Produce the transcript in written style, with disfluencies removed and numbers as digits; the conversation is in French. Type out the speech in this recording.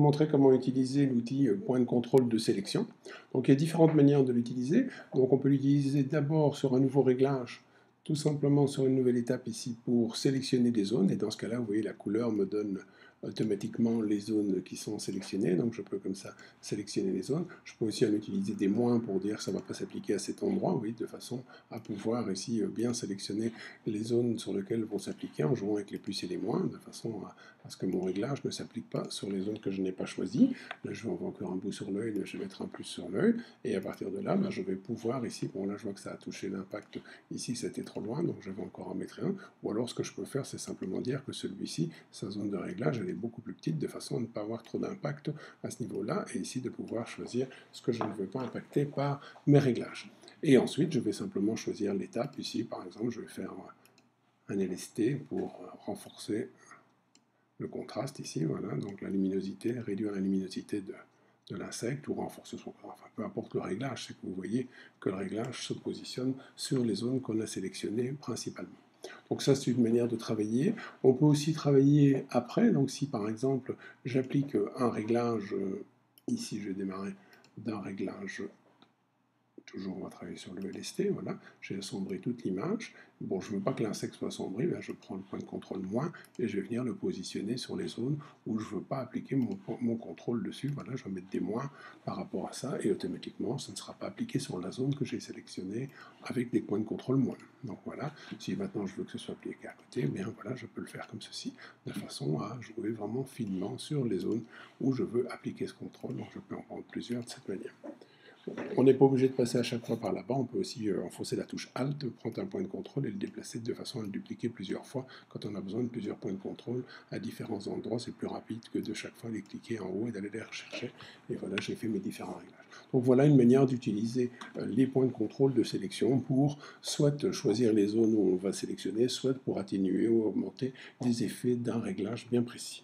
Montrer comment utiliser l'outil point de contrôle de sélection. Donc il y a différentes manières de l'utiliser. Donc on peut l'utiliser d'abord sur un nouveau réglage, tout simplement sur une nouvelle étape ici pour sélectionner des zones. Et dans ce cas-là, vous voyez, la couleur me donne automatiquement les zones qui sont sélectionnées. Donc je peux comme ça sélectionner les zones. Je peux aussi en utiliser des moins pour dire que ça ne va pas s'appliquer à cet endroit, oui, de façon à pouvoir ici bien sélectionner les zones sur lesquelles vont s'appliquer en jouant avec les plus et les moins, de façon à ce que mon réglage ne s'applique pas sur les zones que je n'ai pas choisies. Là, je vais avoir encore un bout sur l'œil, je vais mettre un plus sur l'œil, et à partir de là, je vais pouvoir ici, bon là je vois que ça a touché l'impact, ici c'était trop loin, donc je vais encore en mettre un, ou alors ce que je peux faire, c'est simplement dire que celui-ci, sa zone de réglage, elle est beaucoup plus petite, de façon à ne pas avoir trop d'impact à ce niveau-là, et ici de pouvoir choisir ce que je ne veux pas impacter par mes réglages. Et ensuite, je vais simplement choisir l'étape, ici par exemple, je vais faire un LST pour renforcer le contraste ici, voilà, donc la luminosité, réduire la luminosité de l'insecte ou renforcer son contraste, enfin peu importe le réglage, c'est que vous voyez que le réglage se positionne sur les zones qu'on a sélectionnées principalement. Donc ça, c'est une manière de travailler. On peut aussi travailler après, donc si par exemple j'applique un réglage, ici je vais démarrer d'un réglage. Toujours, on va travailler sur le LST, voilà. J'ai assombri toute l'image. Bon, je ne veux pas que l'insecte soit assombri, ben je prends le point de contrôle moins et je vais venir le positionner sur les zones où je ne veux pas appliquer mon contrôle dessus. Voilà, je vais mettre des moins par rapport à ça et automatiquement, ça ne sera pas appliqué sur la zone que j'ai sélectionnée avec des points de contrôle moins. Donc voilà, si maintenant je veux que ce soit appliqué à côté, bien voilà, je peux le faire comme ceci, de façon à jouer vraiment finement sur les zones où je veux appliquer ce contrôle. Donc je peux en prendre plusieurs de cette manière. On n'est pas obligé de passer à chaque fois par là-bas, on peut aussi enfoncer la touche Alt, prendre un point de contrôle et le déplacer de façon à le dupliquer plusieurs fois. Quand on a besoin de plusieurs points de contrôle à différents endroits, c'est plus rapide que de chaque fois les cliquer en haut et d'aller les rechercher. Et voilà, j'ai fait mes différents réglages. Donc voilà une manière d'utiliser les points de contrôle de sélection pour soit choisir les zones où on va sélectionner, soit pour atténuer ou augmenter les effets d'un réglage bien précis.